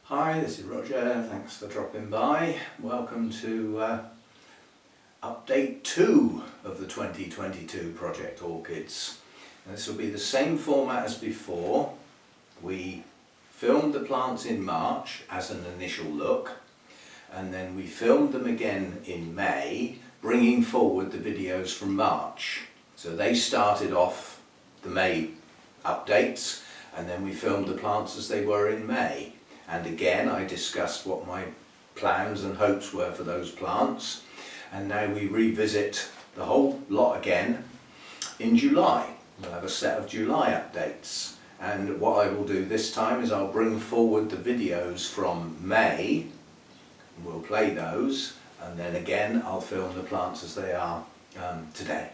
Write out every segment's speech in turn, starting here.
Hi, this is Roger, thanks for dropping by. Welcome to update 2 of the 2022 Project Orchids. And this will be the same format as before. We filmed the plants in March as an initial look, and then we filmed them again in May, bringing forward the videos from March. So they started off the May updates, and then we filmed the plants as they were in May. And again, I discussed what my plans and hopes were for those plants. And now we revisit the whole lot again in July. We'll have a set of July updates. And what I will do this time is I'll bring forward the videos from May. We'll play those. And then again, I'll film the plants as they are today.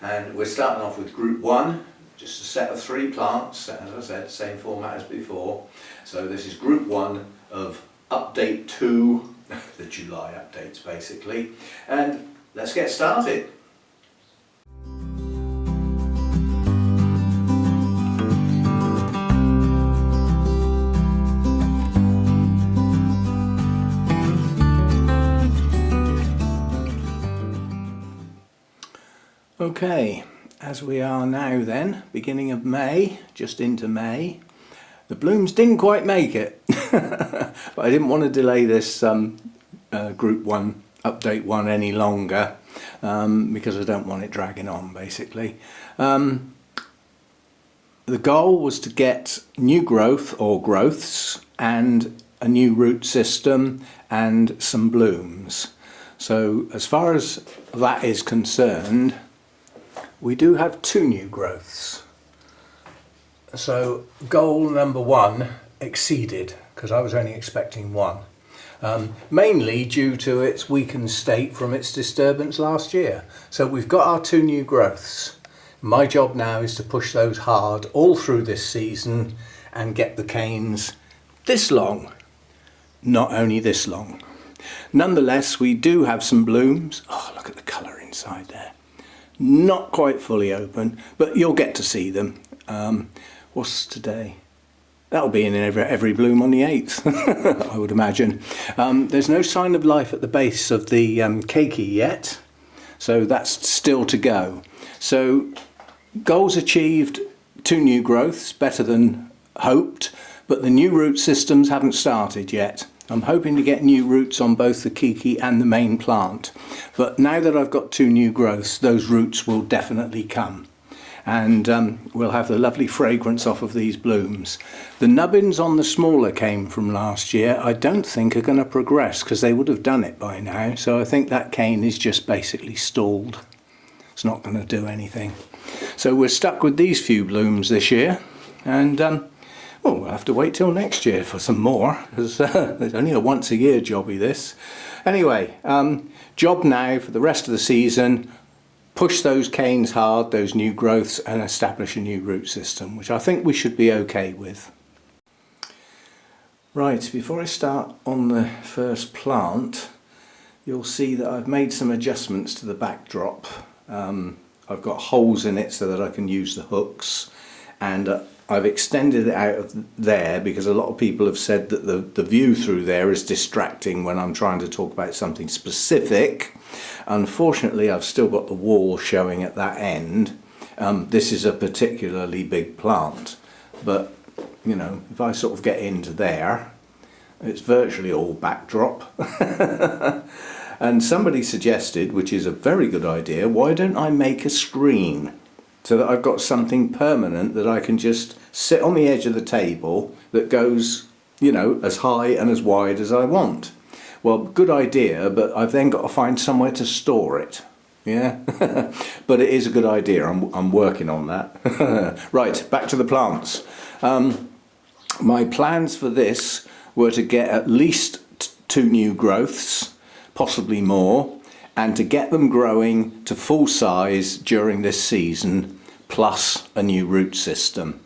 And we're starting off with group 1. Just a set of 3 plants, as I said, same format as before. So this is group 1 of update 2, the July updates basically. And let's get started. Okay. As we are now then, beginning of May, just into May, the blooms didn't quite make it, but I didn't want to delay this group 1, update 1 any longer because I don't want it dragging on basically. The goal was to get new growth or growths and a new root system and some blooms. So as far as that is concerned, we do have 2 new growths. So goal number 1 exceeded because I was only expecting 1. Mainly due to its weakened state from its disturbance last year. So we've got our 2 new growths. My job now is to push those hard all through this season and get the canes this long, not only this long. Nonetheless, we do have some blooms. Oh, look at the colour inside there. Not quite fully open, but you'll get to see them. What's today? That'll be in every bloom on the 8th, I would imagine. There's no sign of life at the base of the keiki yet, so that's still to go. So goals achieved, 2 new growths, better than hoped, but the new root systems haven't started yet. I'm hoping to get new roots on both the keiki and the main plant. But now that I've got 2 new growths, those roots will definitely come. And we'll have the lovely fragrance off of these blooms. The nubbins on the smaller cane from last year, I don't think are going to progress because they would have done it by now. So I think that cane is just basically stalled. It's not going to do anything. So we're stuck with these few blooms this year. And well, we'll have to wait till next year for some more, because there's only a once a year jobby this. Anyway, job now for the rest of the season, push those canes hard, those new growths, and establish a new root system, which I think we should be okay with. Right, before I start on the first plant, you'll see that I've made some adjustments to the backdrop. I've got holes in it so that I can use the hooks, and I've extended it out of there because a lot of people have said that the view through there is distracting when I'm trying to talk about something specific. Unfortunately, I've still got the wall showing at that end. This is a particularly big plant, but you know, if I sort of get into there, it's virtually all backdrop. And somebody suggested, which is a very good idea, why don't I make a screen? So that I've got something permanent that I can just sit on the edge of the table that goes, you know, as high and as wide as I want. Well, good idea, but I've then got to find somewhere to store it. Yeah, but it is a good idea. I'm working on that. Right, back to the plants. My plans for this were to get at least 2 new growths, possibly more, and to get them growing to full size during this season, plus a new root system.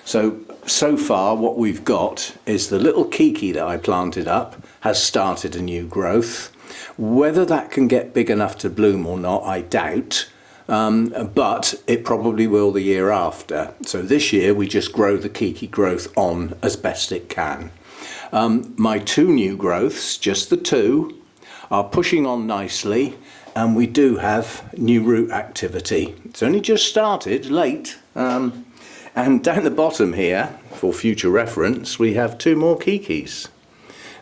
So far what we've got is the little keiki that I planted up has started a new growth. Whether that can get big enough to bloom or not, I doubt, but it probably will the year after. So this year we just grow the keiki growth on as best it can. My two new growths, just the two, are pushing on nicely, and we do have new root activity. It's only just started, late, and down the bottom here, for future reference, we have two more kikis.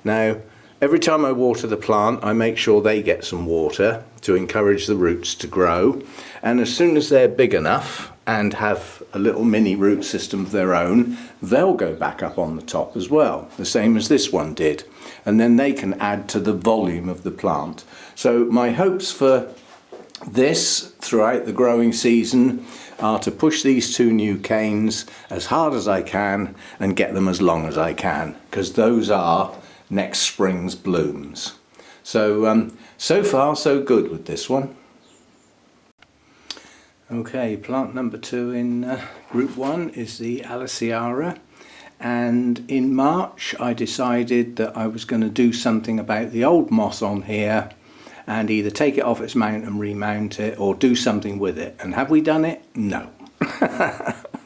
Now, every time I water the plant, I make sure they get some water to encourage the roots to grow, and as soon as they're big enough and have a little mini root system of their own, they'll go back up on the top as well, the same as this one did, and then they can add to the volume of the plant. So my hopes for this throughout the growing season are to push these two new canes as hard as I can and get them as long as I can, because those are next spring's blooms. So so far so good with this one. Okay, plant number 2 in group 1 is the Aliceara, and in March I decided that I was going to do something about the old moss on here and either take it off its mount and remount it or do something with it. And have we done it? No.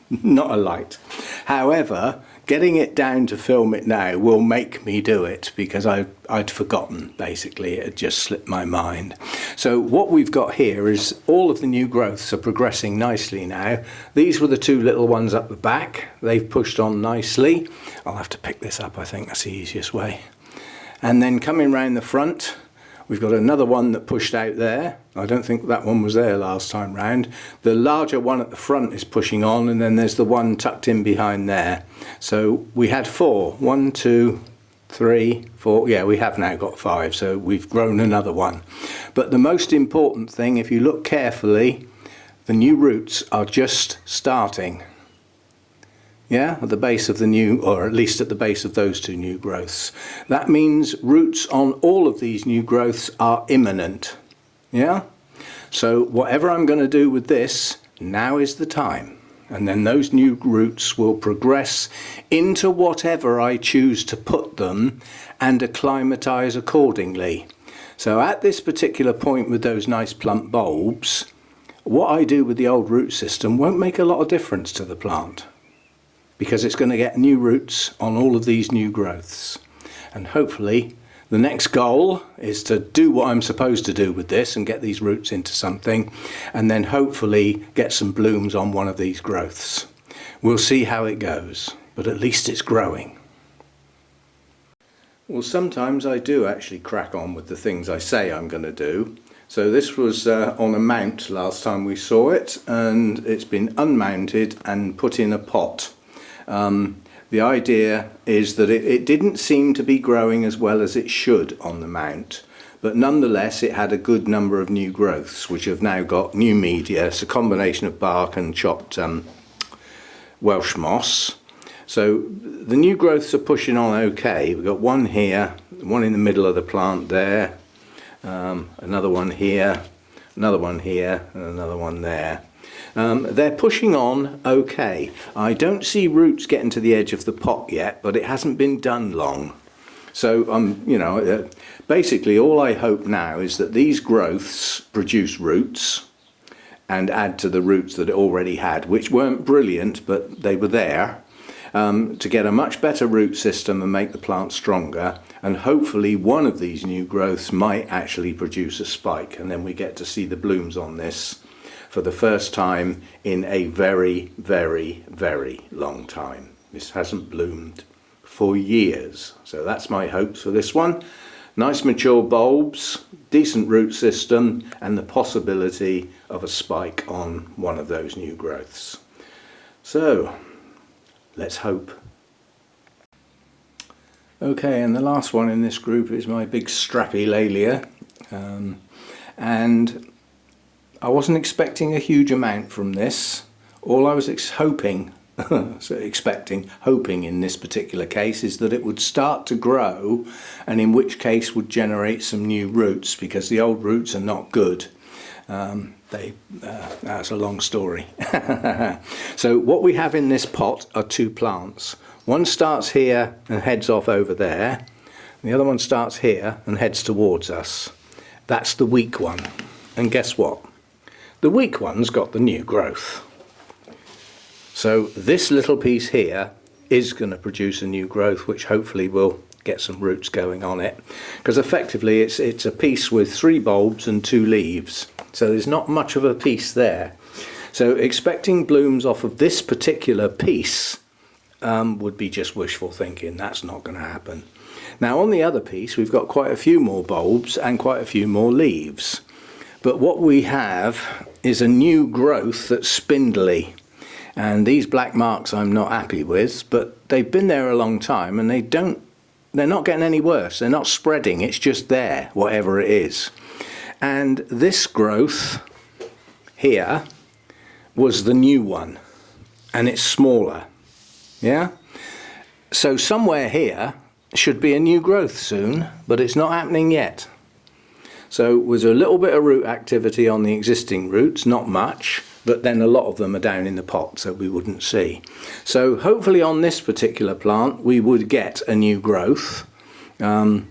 Not a light. However, getting it down to film it now will make me do it, because I'd forgotten, basically. It had just slipped my mind. So what we've got here is all of the new growths are progressing nicely now. These were the two little ones up the back. They've pushed on nicely. I'll have to pick this up, I think that's the easiest way. And then coming round the front, we've got another one that pushed out there. I don't think that one was there last time round. The larger one at the front is pushing on, and then there's the one tucked in behind there. So we had 4. 1, 2, 3, 4. Yeah, we have now got 5, so we've grown another one. But the most important thing, if you look carefully, the new roots are just starting. Yeah, at the base of the new, or at least at the base of those two new growths. That means roots on all of these new growths are imminent. Yeah? So whatever I'm going to do with this, now is the time. And then those new roots will progress into whatever I choose to put them and acclimatise accordingly. So at this particular point with those nice plump bulbs, what I do with the old root system won't make a lot of difference to the plant, because it's going to get new roots on all of these new growths. And hopefully the next goal is to do what I'm supposed to do with this and get these roots into something, and then hopefully get some blooms on one of these growths. We'll see how it goes, but at least it's growing. Well, sometimes I do actually crack on with the things I say I'm going to do. So this was on a mount last time we saw it, and it's been unmounted and put in a pot. The idea is that it didn't seem to be growing as well as it should on the mount, but nonetheless it had a good number of new growths which have now got new media. It's a combination of bark and chopped Welsh moss. So the new growths are pushing on okay. We've got one here, one in the middle of the plant there, another one here, another one here, and another one there. They're pushing on okay. I don't see roots getting to the edge of the pot yet, but it hasn't been done long. So you know, basically all I hope now is that these growths produce roots and add to the roots that it already had, which weren't brilliant, but they were there, to get a much better root system and make the plant stronger. And hopefully one of these new growths might actually produce a spike, and then we get to see the blooms on this for the first time in a very, very, very long time. This hasn't bloomed for years. So that's my hopes for this one. Nice mature bulbs, decent root system, and the possibility of a spike on one of those new growths. So let's hope. Okay, and the last one in this group is my big Strappy Lelia, and I wasn't expecting a huge amount from this. All I was hoping in this particular case is that it would start to grow, and in which case would generate some new roots, because the old roots are not good. That's a long story. So what we have in this pot are two plants. One starts here and heads off over there, and the other one starts here and heads towards us. That's the weak one. And guess what? The weak one's got the new growth. So this little piece here is going to produce a new growth, which hopefully will get some roots going on it, because effectively it's a piece with 3 bulbs and 2 leaves, so there's not much of a piece there. So expecting blooms off of this particular piece would be just wishful thinking. That's not going to happen. Now on the other piece we've got quite a few more bulbs and quite a few more leaves, but what we have is a new growth that's spindly, and these black marks I'm not happy with, but they've been there a long time and they're not getting any worse. They're not spreading, it's just there, whatever it is. And this growth here was the new one, and it's smaller. Yeah? So somewhere here should be a new growth soon, but it's not happening yet. So there's a little bit of root activity on the existing roots, not much, but then a lot of them are down in the pot, so we wouldn't see. So hopefully on this particular plant we would get a new growth, and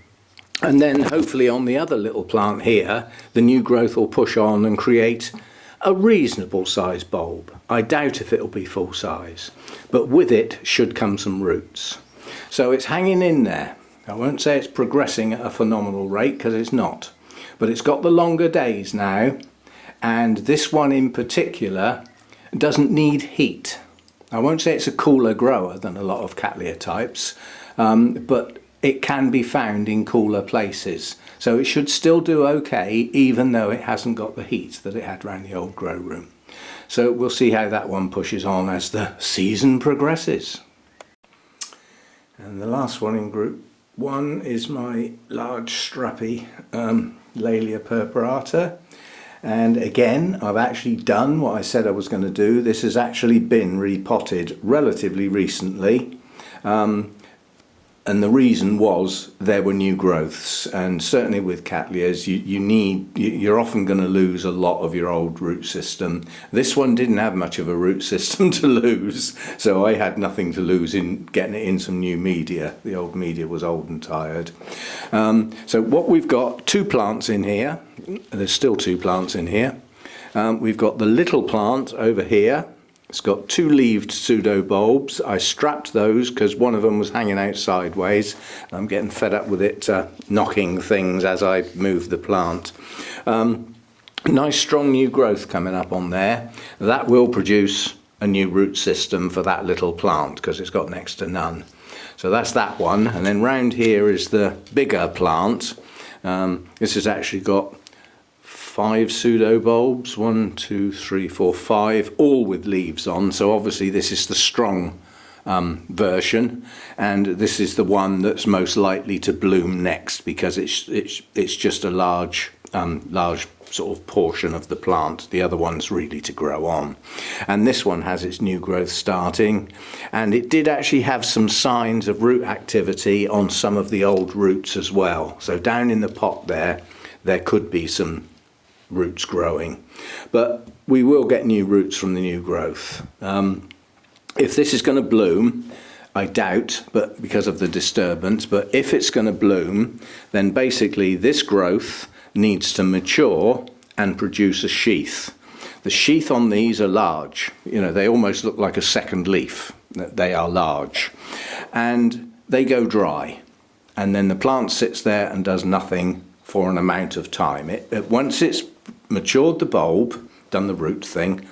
then hopefully on the other little plant here the new growth will push on and create a reasonable size bulb. I doubt if it'll be full size, but with it should come some roots. So it's hanging in there. I won't say it's progressing at a phenomenal rate, because it's not, but it's got the longer days now. And this one in particular doesn't need heat. I won't say it's a cooler grower than a lot of Cattleya types, but it can be found in cooler places. So it should still do okay, even though it hasn't got the heat that it had around the old grow room. So we'll see how that one pushes on as the season progresses. And the last one in group 1 is my large Strappy Laelia purparata. And again, I've actually done what I said I was going to do. This has actually been repotted relatively recently. And the reason was there were new growths, and certainly with Cattleyas you're often going to lose a lot of your old root system. This one didn't have much of a root system to lose, so I had nothing to lose in getting it in some new media. The old media was old and tired. So what we've got, 2 plants in here. There's still 2 plants in here. We've got the little plant over here. It's got 2 leaved pseudo bulbs. I strapped those because one of them was hanging out sideways. I'm getting fed up with it knocking things as I move the plant. Nice strong new growth coming up on there. That will produce a new root system for that little plant because it's got next to none. So that's that one. And then round here is the bigger plant. This has actually got 5 pseudo bulbs, 1, 2, 3, 4, 5, all with leaves on. So obviously this is the strong version, and this is the one that's most likely to bloom next because it's just a large sort of portion of the plant. The other one's really to grow on, and this one has its new growth starting, and it did actually have some signs of root activity on some of the old roots as well. So down in the pot there could be some roots growing, but we will get new roots from the new growth. If this is going to bloom, I doubt, but because of the disturbance, but if it's going to bloom, then basically this growth needs to mature and produce a sheath. The sheath on these are large, you know, they almost look like a second leaf. They are large and they go dry, and then the plant sits there and does nothing for an amount of time. Once it's matured the bulb, done the root thing,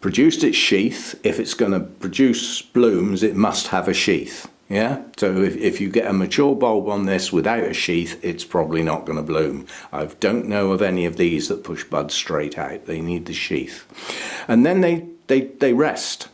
produced its sheath, if it's going to produce blooms it must have a sheath. Yeah, so if you get a mature bulb on this without a sheath, it's probably not going to bloom. I don't know of any of these that push buds straight out. They need the sheath. And then they rest.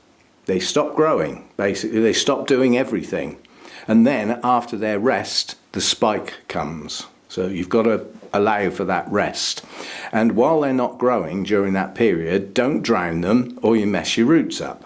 They stop growing, basically. They stop doing everything. And then after their rest, the spike comes. So you've got to allow for that rest. And while they're not growing during that period, don't drown them or you mess your roots up.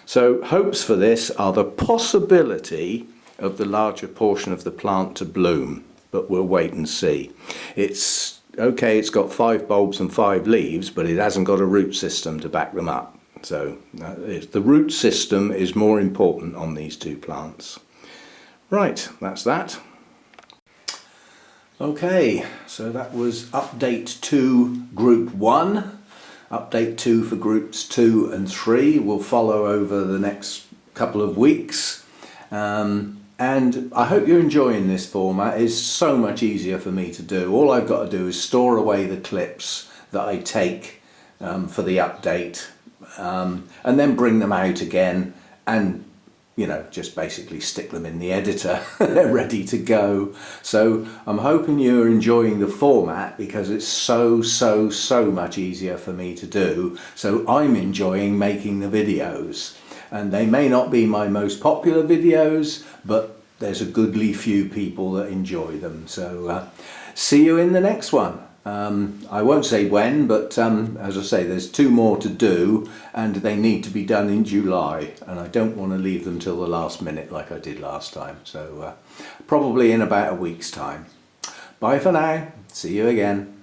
So hopes for this are the possibility of the larger portion of the plant to bloom, but we'll wait and see. It's okay, it's got 5 bulbs and 5 leaves, but it hasn't got a root system to back them up. So the root system is more important on these 2 plants. Right, that's that. Okay, so that was update to group 1. Update 2 for groups 2 and 3 will follow over the next couple of weeks. And I hope you're enjoying this format. It's so much easier for me to do. All I've got to do is store away the clips that I take for the update, and then bring them out again and, you know, just basically stick them in the editor. They're ready to go. So I'm hoping you're enjoying the format because it's so much easier for me to do. So I'm enjoying making the videos. And they may not be my most popular videos, but there's a goodly few people that enjoy them. So see you in the next one. I won't say when, but as I say, there's 2 more to do and they need to be done in July, and I don't want to leave them till the last minute like I did last time. So probably in about a week's time. Bye for now. See you again.